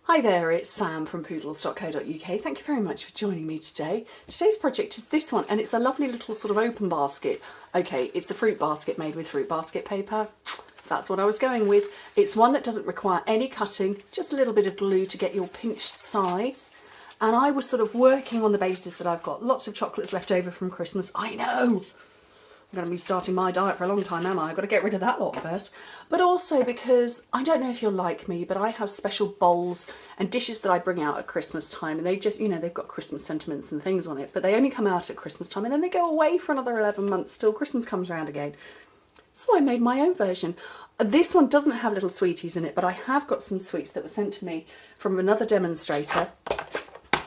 Hi there, it's Sam from poodles.co.uk. Thank you very much for joining me today. Today's project is this one, and it's a lovely little sort of open basket. Okay, it's a fruit basket made with fruit basket paper. That's what I was going with. It's one that doesn't require any cutting, just a little bit of glue to get your pinched sides. And I was sort of working on the basis that I've got lots of chocolates left over from Christmas. I know! I'm going to be starting my diet for a long time, am I? I've got to get rid of that lot first. But also because, I don't know if you're like me, but I have special bowls and dishes that I bring out at Christmas time, and they just, you know, they've got Christmas sentiments and things on it, but they only come out at Christmas time and then they go away for another 11 months till Christmas comes around again. So I made my own version. This one doesn't have little sweeties in it, but I have got some sweets that were sent to me from another demonstrator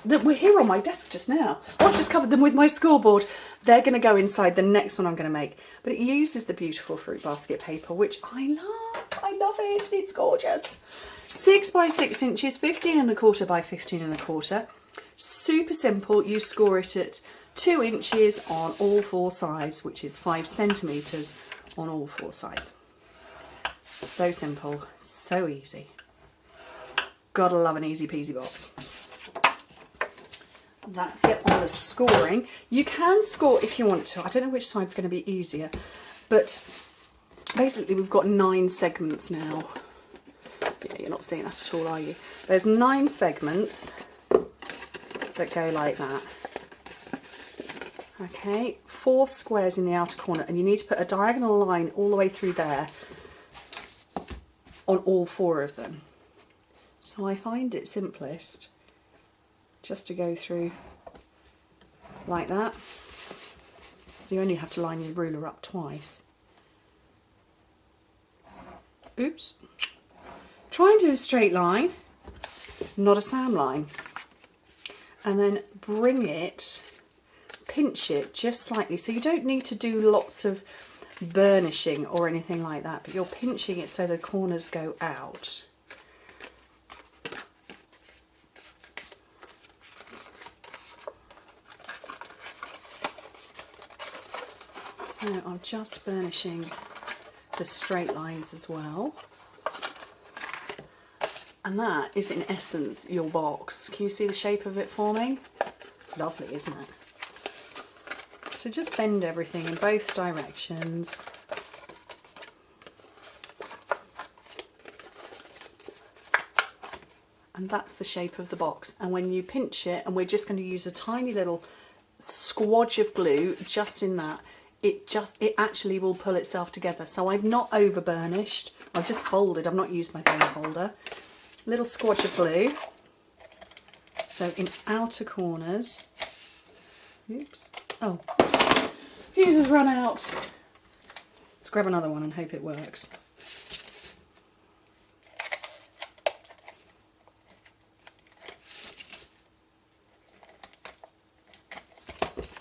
that were here on my desk just now. I've just covered them with my scoreboard. They're going to go inside the next one I'm going to make. But it uses the beautiful fruit basket paper, which I love. I love it. It's gorgeous. 6 by 6 inches, 15 1/4 by 15 1/4. Super simple. You score it at 2 inches on all 4 sides, which is 5 centimetres on all 4 sides. So simple, so easy. Gotta love an easy peasy box. That's it on the scoring. You can score if you want to. I don't know which side's going to be easier, but basically we've got 9 segments now. Yeah, you're not seeing that at all, are you? There's 9 segments that go like that. Okay, 4 squares in the outer corner, and you need to put a diagonal line all the way through there on all 4 of them. So I find it simplest just to go through like that. So you only have to line your ruler up twice. Oops. Try and do a straight line, not a Sam line. And then bring it, pinch it just slightly. So you don't need to do lots of burnishing or anything like that, but you're pinching it so the corners go out. So I'm just burnishing the straight lines as well. And that is in essence your box. Can you see the shape of it forming? Lovely, isn't it? So just bend everything in both directions. And that's the shape of the box. And when you pinch it, and we're just going to use a tiny little squodge of glue just in that, it actually will pull itself together. So I've not over burnished, I've just folded, I've not used my bone folder. Little squodge of glue. So in outer corners, oops, oh, fuse has run out. Let's grab another one and hope it works.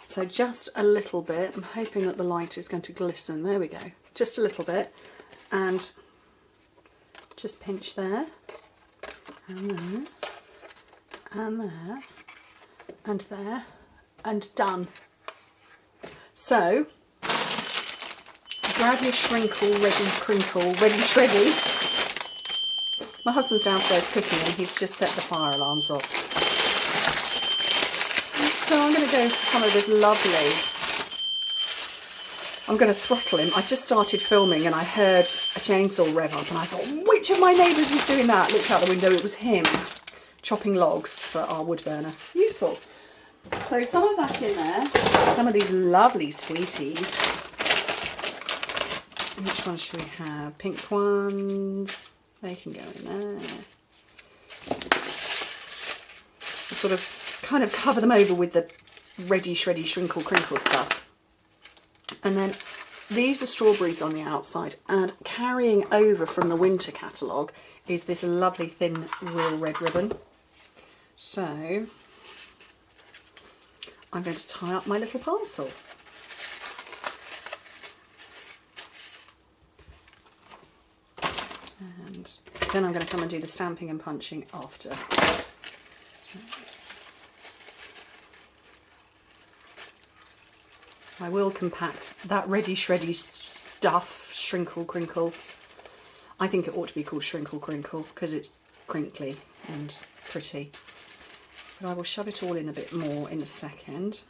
So just a little bit. I'm hoping that the light is going to glisten. There we go. Just a little bit. And just pinch there. And there. And there. And there. And done. So, grab your shrinkle, ready crinkle, ready shreddy. My husband's downstairs cooking and he's just set the fire alarms off. So I'm going to go for some of this lovely, I'm going to throttle him. I just started filming and I heard a chainsaw rev up and I thought, which of my neighbours is doing that? Looked out the window, it was him, chopping logs for our wood burner. Useful. So some of that in there, some of these lovely sweeties. Which ones should we have? Pink ones, they can go in there. Sort of kind of cover them over with the ready shreddy shrinkle crinkle stuff. And then these are strawberries on the outside, and carrying over from the winter catalogue is this lovely thin real red ribbon. So I'm going to tie up my little parcel. And then I'm going to come and do the stamping and punching after. So I will compact that ready shreddy stuff, shrinkle crinkle. I think it ought to be called shrinkle crinkle because it's crinkly and pretty. But I will shove it all in a bit more in a second.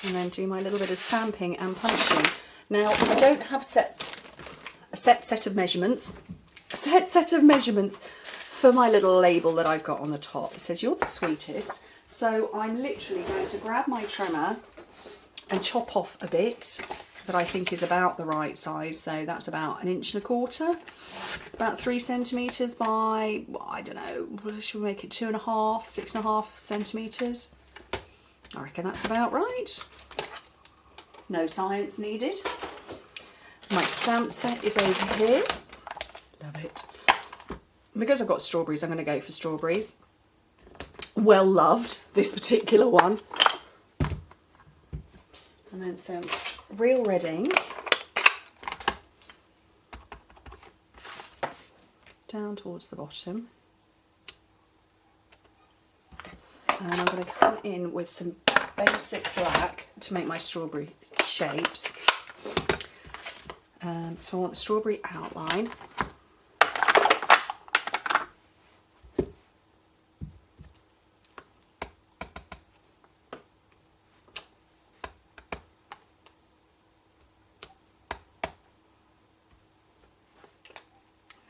And then do my little bit of stamping and punching. Now, I don't have a set of measurements for my little label that I've got on the top. It says, "You're the sweetest." So I'm literally going to grab my trimmer and chop off a bit that I think is about the right size. So that's about 1.25 inches, about 3 centimetres by, I don't know, should we make it 2.5, 6.5 centimetres? I reckon that's about right. No science needed. My stamp set is over here. Love it. Because I've got strawberries, I'm going to go for strawberries. Well loved, this particular one. And then some real red ink. Down towards the bottom. And I'm going to come in with some basic black to make my strawberry shapes. So I want the strawberry outline.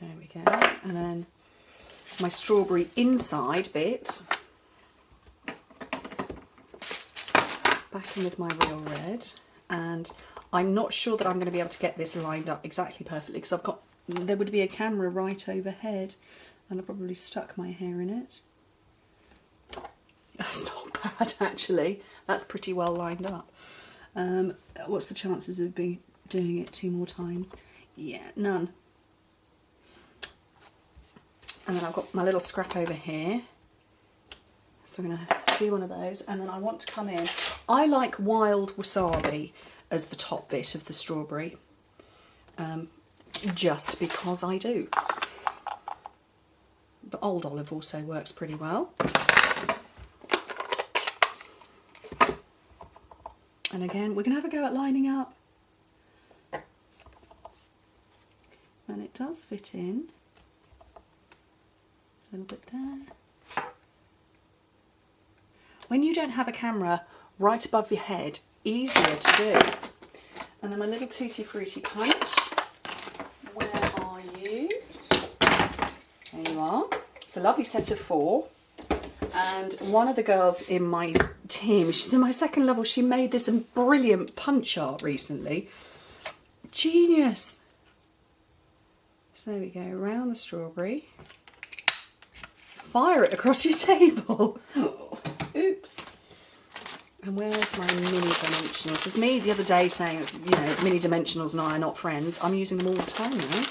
There we go. And then my strawberry inside bit. Back in with my real red, and I'm not sure that I'm going to be able to get this lined up exactly perfectly because there would be a camera right overhead and I probably stuck my hair in it. That's not bad actually, that's pretty well lined up. What's the chances of me doing it 2 more times? Yeah, none. And then I've got my little scrap over here. So I'm going to do one of those, and then I want to come in. I like wild wasabi as the top bit of the strawberry, just because I do. But old olive also works pretty well. And again, we're going to have a go at lining up. And it does fit in. A little bit there. When you don't have a camera right above your head, easier to do. And then my little Tutti Frutti punch. Where are you? There you are. It's a lovely set of 4. And one of the girls in my team, she's in my second level, she made this brilliant punch art recently. Genius. So there we go, around the strawberry. Fire it across your table. Oops. And where's my mini dimensionals? It's me the other day saying, you know, mini dimensionals and I are not friends. I'm using them all the time now.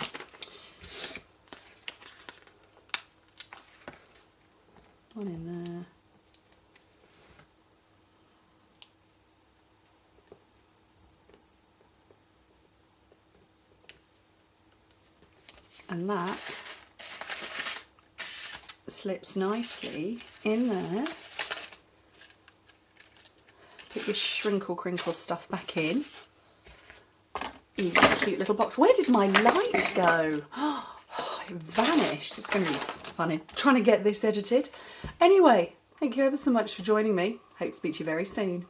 One in there. And that slips nicely in there. Put your shrinkle crinkle stuff back in. You've got a cute little box. Where did my light go? Oh, it vanished. It's going to be funny trying to get this edited. Anyway, thank you ever so much for joining me. Hope to speak to you very soon.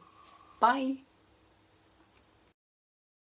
Bye.